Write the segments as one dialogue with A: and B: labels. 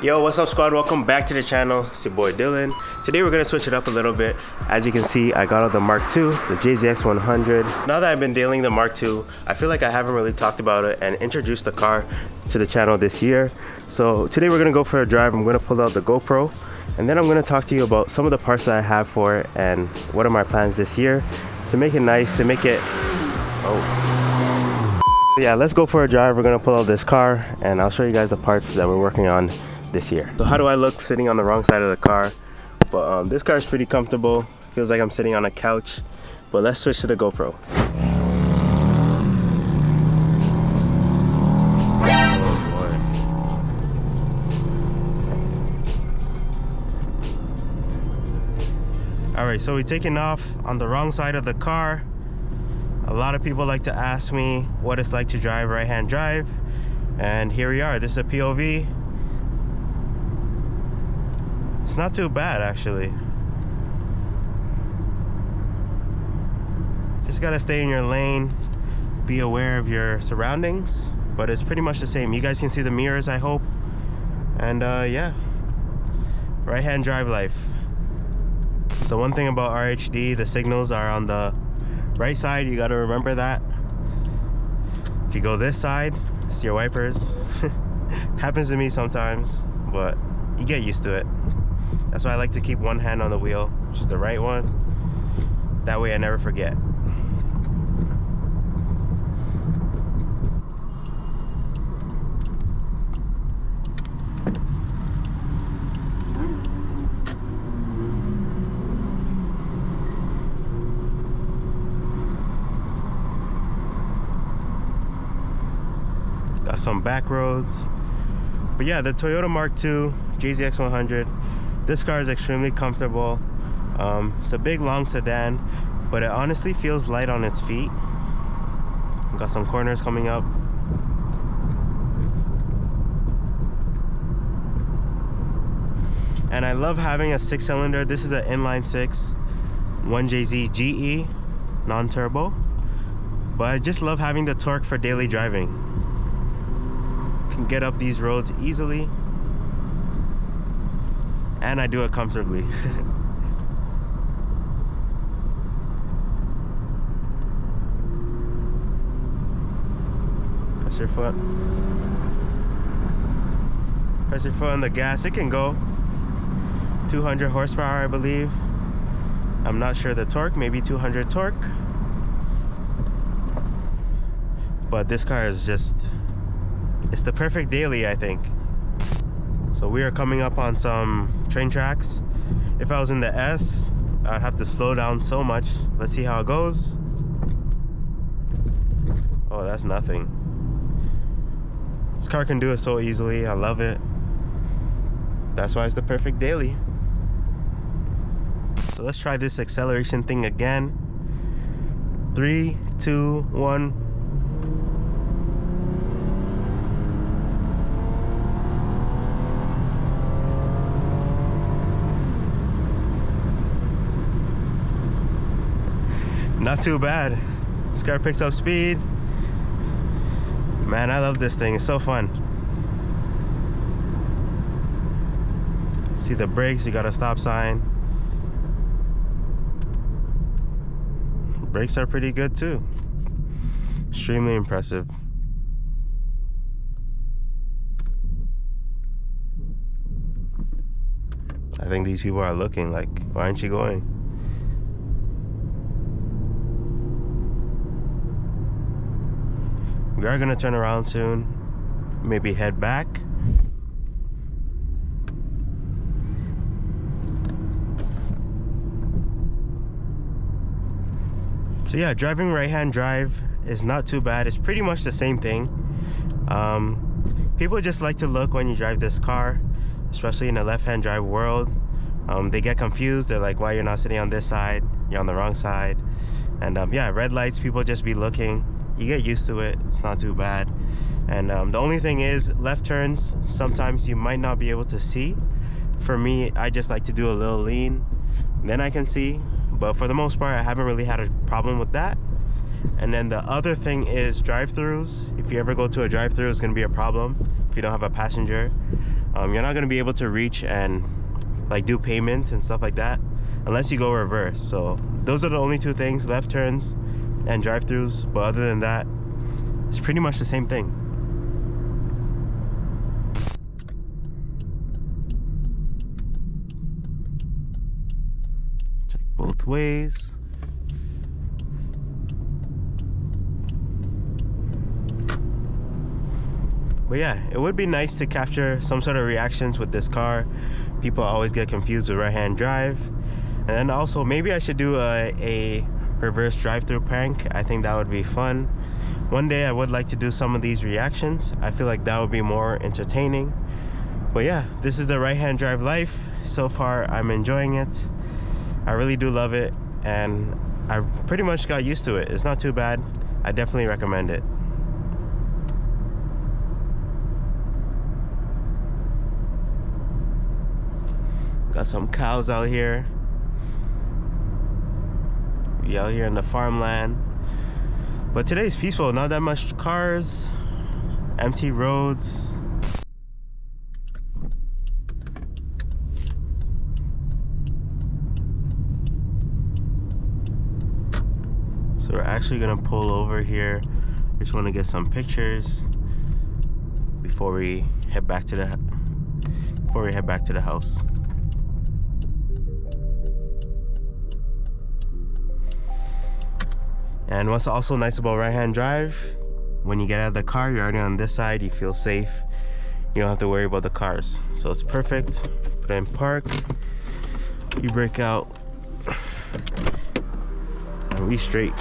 A: Yo, what's up squad? Welcome back to the channel. It's your boy Dylan. Today we're gonna switch it up a little bit. As you can see, I got out the Mark II, the JZX100. Now that I've been dealing the Mark II, I feel like I haven't really talked about it and introduced the car to the channel this year. So today we're gonna go for a drive. I'm gonna pull out the GoPro and then I'm gonna talk to you about some of the parts that I have for it and what are my plans this year to make it nice, to make it, yeah, let's go for a drive. We're gonna pull out this car and I'll show you guys the parts that we're working on this year. So how do I look sitting on the wrong side of the car? But this car is pretty comfortable. Feels like I'm sitting on a couch. But let's switch to the GoPro. Alright, so we're taking off on the wrong side of the car. A lot of people like to ask me what it's like to drive right-hand drive. And here we are. This is a POV. It's not too bad actually. Just gotta stay in your lane, be aware of your surroundings, but it's pretty much the same. You guys can see the mirrors, I hope. And yeah, right-hand drive life. So one thing about RHD, the signals are on the right side. You gotta remember that. If you go this side, it's your wipers. Happens to me sometimes, but you get used to it. That's why I like to keep one hand on the wheel, just the right one. That way I never forget. Got some back roads. But yeah, the Toyota Mark II JZX100. This car is extremely comfortable. It's a big, long sedan, but it honestly feels light on its feet. Got some corners coming up. And I love having a 6-cylinder. This is an inline 6, 1JZ GE, non-turbo. But I just love having the torque for daily driving. Can get up these roads easily. And I do it comfortably. Press your foot. Press your foot on the gas. It can go 200 horsepower, I believe. I'm not sure the torque, maybe 200 torque. But this car is just, it's the perfect daily, I think. So we are coming up on some train tracks. If I was in the S, I'd have to slow down so much. Let's see how it goes. Oh, that's nothing. This car can do it so easily. I love it. That's why it's the perfect daily. So let's try this acceleration thing again. 3, 2, 1. Not too bad. This car picks up speed. Man, I love this thing. It's so fun. See the brakes, you got a stop sign. Brakes are pretty good too. Extremely impressive. I think these people are looking like, why aren't you going? We are gonna turn around soon, maybe head back. So yeah, driving right-hand drive is not too bad. It's pretty much the same thing. People just like to look when you drive this car, especially in the left-hand drive world. They get confused. They're like, why you're not sitting on this side? You're on the wrong side. And yeah, red lights, people just be looking. You get used to it. It's not too bad. And the only thing is, left turns, sometimes you might not be able to see. For me, I just like to do a little lean, then I can see. But for the most part, I haven't really had a problem with that. And then the other thing is drive-throughs. If you ever go to a drive-through, it's gonna be a problem if you don't have a passenger. You're not gonna be able to reach and like do payment and stuff like that unless you go reverse. So those are the only two things, left turns and drive-throughs. But other than that, it's pretty much the same thing. Check both ways. But yeah, it would be nice to capture some sort of reactions with this car. People always get confused with right-hand drive. And then also, maybe I should do a reverse drive-through prank. I think that would be fun. One day I would like to do some of these reactions. I feel like that would be more entertaining. But yeah, this is the right-hand drive life. So far, I'm enjoying it. I really do love it. And I pretty much got used to it. It's not too bad. I definitely recommend it. Got some cows out here. We out here in the farmland. But today's peaceful, not that much cars, empty roads. So we're actually gonna pull over here. Just wanna get some pictures before we head back to the house. And what's also nice about right-hand drive, when you get out of the car, you're already on this side, you feel safe. You don't have to worry about the cars. So it's perfect. Put it in park, you brake out, and we straight.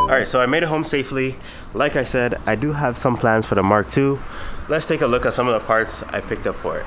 A: Alright, so I made it home safely. Like I said, I do have some plans for the Mark II. Let's take a look at some of the parts I picked up for it.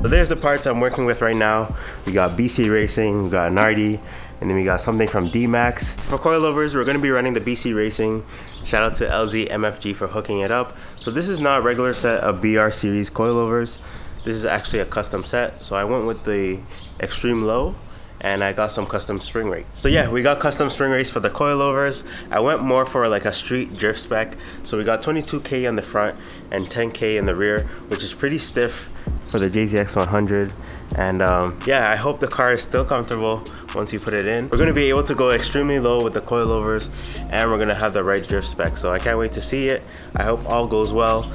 A: So there's the parts I'm working with right now. We got BC Racing, we got Nardi, and then we got something from D-Max. For coilovers, we're gonna be running the BC Racing. Shout out to LZ MFG for hooking it up. So this is not a regular set of BR series coilovers. This is actually a custom set. So I went with the extreme low and I got some custom spring rates. So yeah, we got custom spring rates for the coilovers. I went more for like a street drift spec. So we got 22K on the front and 10K in the rear, which is pretty stiff for the JZX 100. And yeah, I hope the car is still comfortable once you put it in. We're gonna be able to go extremely low with the coilovers, and we're gonna have the right drift spec. So I can't wait to see it. I hope all goes well.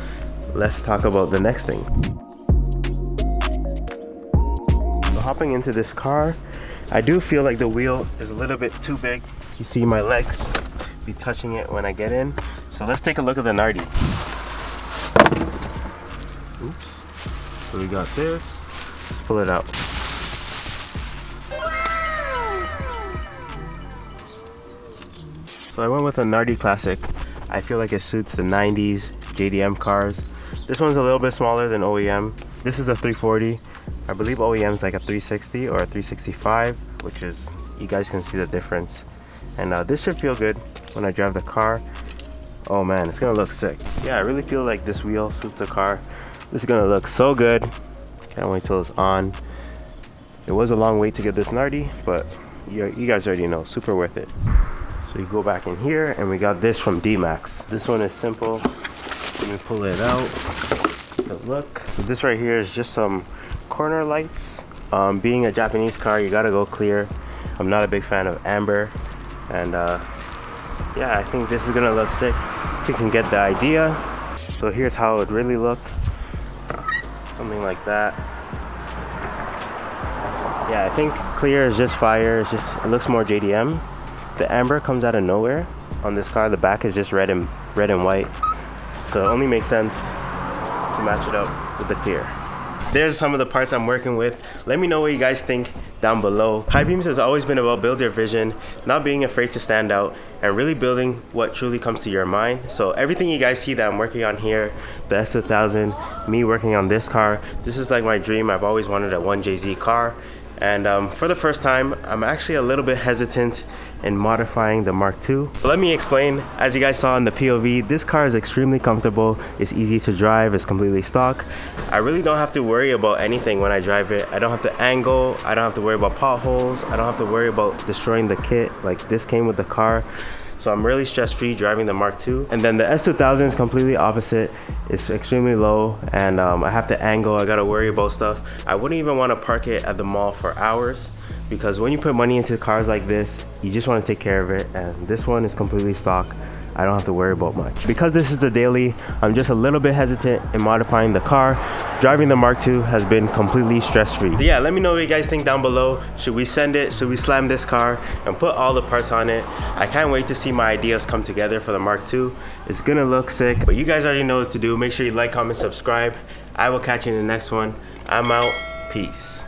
A: Let's talk about the next thing. So hopping into this car, I do feel like the wheel is a little bit too big. You see my legs be touching it when I get in. So let's take a look at the Nardi. Oops. So we got this. Let's pull it out. So I went with a Nardi Classic. I feel like it suits the 90s JDM cars. This one's a little bit smaller than OEM. This is a 340. I believe OEM is like a 360 or a 365, which is, you guys can see the difference. And this should feel good when I drive the car. Oh man, it's gonna look sick. Yeah, I really feel like this wheel suits the car. This is gonna look so good. Can't wait till it's on. It was a long wait to get this Nardi, but you guys already know, super worth it. So you go back in here and we got this from D-Max. This one is simple. Let me pull it out. Look, so this right here is just some corner lights. Being a Japanese car, you gotta go clear. I'm not a big fan of amber. And yeah, I think this is gonna look sick. If you can get the idea. So here's how it would really look. Something like that. Yeah, I think clear is just fire. It's just, it looks more JDM. The amber comes out of nowhere on this car. The back is just red and white. So it only makes sense to match it up with the clear. There's some of the parts I'm working with. Let me know what you guys think down below. High Beams has always been about build your vision, not being afraid to stand out, and really building what truly comes to your mind. So everything you guys see that I'm working on here, the S1000, me working on this car, this is like my dream. I've always wanted a 1JZ car. And for the first time, I'm actually a little bit hesitant in modifying the Mark II. But let me explain. As you guys saw in the POV, this car is extremely comfortable. It's easy to drive. It's completely stock. I really don't have to worry about anything when I drive it. I don't have to angle. I don't have to worry about potholes. I don't have to worry about destroying the kit. Like, this came with the car. So I'm really stress-free driving the Mark II. And then the S2000 is completely opposite. It's extremely low, and I have to angle. I gotta worry about stuff. I wouldn't even want to park it at the mall for hours, because when you put money into cars like this, you just want to take care of it. And this one is completely stock. I don't have to worry about much. Because this is the daily, I'm just a little bit hesitant in modifying the car. Driving the Mark II has been completely stress-free. Yeah, let me know what you guys think down below. Should we send it? Should we slam this car and put all the parts on it? I can't wait to see my ideas come together for the Mark II. It's gonna look sick, but you guys already know what to do. Make sure you like, comment, subscribe. I will catch you in the next one. I'm out. Peace.